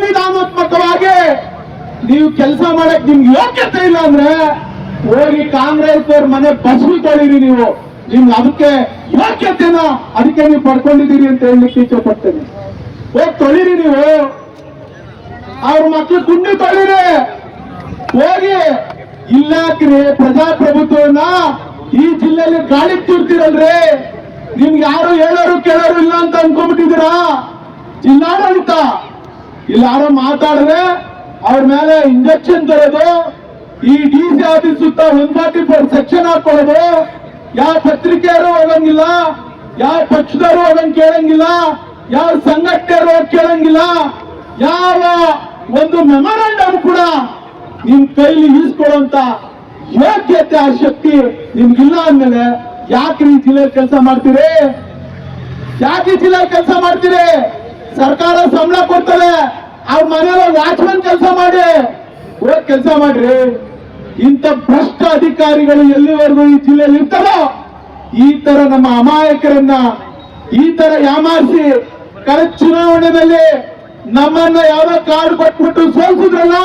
ಸಂವಿಧಾನಾತ್ಮಕವಾಗಿ ನೀವು ಕೆಲಸ ಮಾಡಕ್ ನಿಮ್ಗೆ ಯೋಗ್ಯತೆ ಇಲ್ಲ ಅಂದ್ರೆ ಹೋಗಿ ಕಾಂಗ್ರೆಸ್ ಅವ್ರ ಮನೆ ಬಸ್ವಿ ತೊಳಿರಿ. ನೀವು ನಿಮ್ಗೆ ಅದಕ್ಕೆ ಯೋಗ್ಯತೆನ ಅದಕ್ಕೆ ನೀವು ಪಡ್ಕೊಂಡಿದ್ದೀರಿ ಅಂತ ಹೇಳಲಿಕ್ಕೆ ಇಚ್ಛೆ ಪಡ್ತೇನೆ. ಹೋಗಿ ತೊಳಿರಿ ನೀವು, ಅವ್ರ ಮಕ್ಳು ಗುಂಡಿ ತೊಳಿರಿ ಹೋಗಿ. ಇಲ್ಲಾಕ್ರಿ ಪ್ರಜಾಪ್ರಭುತ್ವನ ಈ ಜಿಲ್ಲೆಯಲ್ಲಿ ಗಾಳಿ ತೂರ್ತಿರಲ್ರಿ. ನಿಮ್ಗೆ ಯಾರು ಹೇಳೋರು ಕೇಳೋರು ಇಲ್ಲ ಅಂತ ಅನ್ಕೊಂಡ್ಬಿಟ್ಟಿದ್ದೀರಾ? ಜಿಲ್ಲಾಡಳಿತ ಇಲ್ಲಿ ಯಾರೋ ಮಾತಾಡಿದ್ರೆ ಅವ್ರ ಮೇಲೆ ಇಂಜೆಕ್ಷನ್ ತರೋದು, ಈ DC ಆಫೀಸ್ ಸುತ್ತ 144 ಸೆಕ್ಷನ್ ಹಾಕೊಳ್ಳೋದು, ಯಾವ ಪತ್ರಿಕೆಯವರು ಹೋಗಂಗಿಲ್ಲ, ಯಾವ ಪಕ್ಷದವರು ಹೋಗಂಗ್ ಕೇಳಂಗಿಲ್ಲ, ಯಾವ ಸಂಘಟನೆಯವರು ಹೋಗಿ ಕೇಳಂಗಿಲ್ಲ, ಯಾವ ಒಂದು ಮೆಮೊರಾಂಡಮ್ ಕೂಡ ನಿಮ್ ಕೈಲಿ ಈಸ್ಕೊಳ್ಳುವಂತ ಯೋಗ್ಯತೆ ಆ ಶಕ್ತಿ ನಿಮ್ಗಿಲ್ಲ ಅಂದ್ಮೇಲೆ ಯಾಕೆ ಈ ಜಿಲ್ಲೆಯಲ್ಲಿ ಕೆಲಸ ಮಾಡ್ತೀರಿ? ಯಾಕೆ ಜಿಲ್ಲೆಯಲ್ಲಿ ಕೆಲಸ ಮಾಡ್ತೀರಿ? ಸರ್ಕಾರ ಸಂಬಳ ಕೊಡ್ತಾರೆ, ಅವ್ರ ಮನೆಯಲ್ಲ ವಾಚ್ಮನ್ ಕೆಲಸ ಮಾಡಿ, ಹೋಗಿ ಕೆಲಸ ಮಾಡ್ರಿ. ಇಂಥ ಭ್ರಷ್ಟ ಅಧಿಕಾರಿಗಳು ಎಲ್ಲಿವರೆಗೂ ಈ ಜಿಲ್ಲೆಯಲ್ಲಿ ಇರ್ತಾರೋ ಈ ತರ ನಮ್ಮ ಅಮಾಯಕರನ್ನ ಈ ತರ ಯಾಮಾರಿಸಿ ಕಳೆದ ಚುನಾವಣೆಯಲ್ಲಿ ನಮ್ಮನ್ನ ಯಾವ್ದೋ ಕಾರ್ಡ್ ಕೊಟ್ಬಿಟ್ಟು ಸೋಲ್ಸಿದ್ರಲ್ಲ,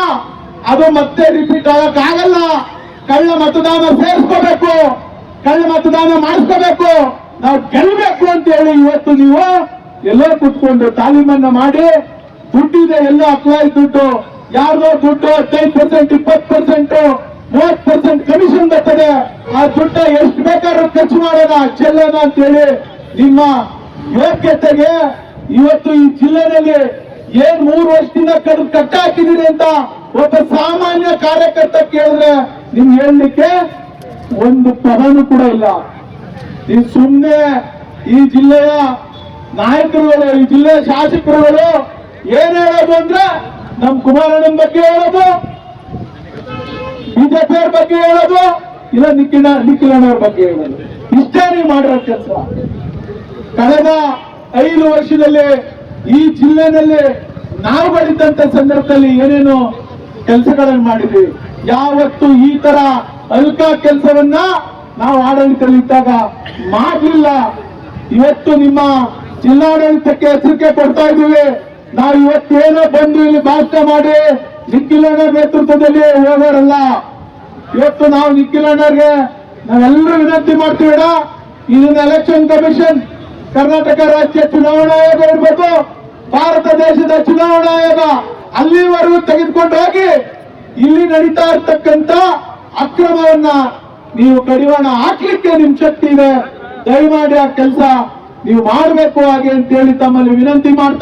ಅದು ಮತ್ತೆ ರಿಪೀಟ್ ಆಗಕ್ ಆಗಲ್ಲ. ಕಳ್ಳ ಮತದಾನ ಸೇರಿಸ್ಕೋಬೇಕು, ಕಳ್ಳ ಮತದಾನ ಮಾಡಿಸ್ಕೋಬೇಕು, ನಾವು ಗೆಲ್ಬೇಕು ಅಂತ ಹೇಳಿ ಇವತ್ತು ನೀವು ಎಲ್ಲೋ ಕುತ್ಕೊಂಡು ತಾಲೀಮನ್ನ ಮಾಡಿ ದುಡ್ಡಿದೆ, ಎಲ್ಲ ಅಕ್ವಾಯ್ ದುಡ್ಡು, ಯಾರ್ದೋ ದುಡ್ಡು 15%, 20%, 30% ಕಮಿಷನ್ ಬರ್ತದೆ. ಆ ದುಡ್ಡ ಎಷ್ಟು ಬೇಕಾದ್ರೂ ಖರ್ಚು ಮಾಡೋಣ, ಚೆಲ್ಲೋಣ ಅಂತ ಹೇಳಿ ನಿಮ್ಮ ಯೋಗ್ಯತೆಗೆ ಇವತ್ತು ಈ ಜಿಲ್ಲೆಯಲ್ಲಿ ಏನ್ 3 ವರ್ಷದಿಂದ ಕಟ್ಟ ಹಾಕಿದ್ದೀರಿ ಅಂತ ಒಬ್ಬ ಸಾಮಾನ್ಯ ಕಾರ್ಯಕರ್ತ ಕೇಳಿದ್ರೆ ನಿಮ್ಗೆ ಹೇಳಲಿಕ್ಕೆ ಒಂದು ಪದನೂ ಕೂಡ ಇಲ್ಲ. ನೀವು ಸುಮ್ಮನೆ ಈ ಜಿಲ್ಲೆಯ ನಾಯಕರುಗಳು, ಈ ಜಿಲ್ಲೆಯ ಶಾಸಕರುಗಳು ಏನ್ ಹೇಳೋದು ಅಂದ್ರೆ ನಮ್ ಕುಮಾರಣ್ಣನ ಬಗ್ಗೆ ಹೇಳೋದು, ಬಿಜೆಪಿ ಅವ್ರ ಬಗ್ಗೆ ಹೇಳೋದು, ಇಲ್ಲ ನಿಖಿಲಣ್ಣವ್ರ ಬಗ್ಗೆ ಹೇಳೋದು. ಇಷ್ಟೇ ನೀವು ಮಾಡಿರೋ ಕೆಲಸ. ಕಳೆದ 5 ವರ್ಷದಲ್ಲಿ ಈ ಜಿಲ್ಲೆನಲ್ಲಿ ನಾವುಗಳಿದ್ದಂತ ಸಂದರ್ಭದಲ್ಲಿ ಏನೇನು ಕೆಲಸಗಳನ್ನು ಮಾಡಿದ್ವಿ. ಯಾವತ್ತು ಈ ತರ ಅಲ್ಕ ಕೆಲಸವನ್ನ ನಾವು ಆಡಳಿತದಲ್ಲಿ ಇದ್ದಾಗ ಮಾಡಲಿಲ್ಲ. ಇವತ್ತು ನಿಮ್ಮ ಜಿಲ್ಲಾಡಳಿತಕ್ಕೆ ಎಚ್ಚರಿಕೆ ಕೊಡ್ತಾ ಇದ್ದೀವಿ. ನಾವು ಇವತ್ತೇನೋ ಬಂದು ಇಲ್ಲಿ ಭಾಷಣ ಮಾಡಿ ನಿಖಿಲಣ್ಣ ನೇತೃತ್ವದಲ್ಲಿ ಹೋಗೋರಲ್ಲ. ಇವತ್ತು ನಾವು ನಿಖಿಲಣ್ಣರಿಗೆ ನಾವೆಲ್ಲರೂ ವಿನಂತಿ ಮಾಡ್ತೀವಿಡ, ಇದನ್ನ ಎಲೆಕ್ಷನ್ ಕಮಿಷನ್, ಕರ್ನಾಟಕ ರಾಜ್ಯ ಚುನಾವಣಾ ಆಯೋಗ ಇರ್ಬೇಕು, ಭಾರತ ದೇಶದ ಚುನಾವಣಾ ಆಯೋಗ ಅಲ್ಲಿವರೆಗೂ ತೆಗೆದುಕೊಂಡು ಹೋಗಿ ಇಲ್ಲಿ ನಡೀತಾ ಇರ್ತಕ್ಕಂಥ ಅಕ್ರಮವನ್ನ ನೀವು ಕಡಿವಾಣ ಹಾಕ್ಲಿಕ್ಕೆ ನಿಮ್ ಶಕ್ತಿ ಇದೆ. ದಯಮಾಡಿ ಆ ಕೆಲಸ ನೀವು ಮಾಡಬೇಕು ಹಾಗೆ ಅಂತ ಹೇಳಿ ತಮ್ಮಲ್ಲಿ ವಿನಂತಿ ಮಾಡ್ತಾ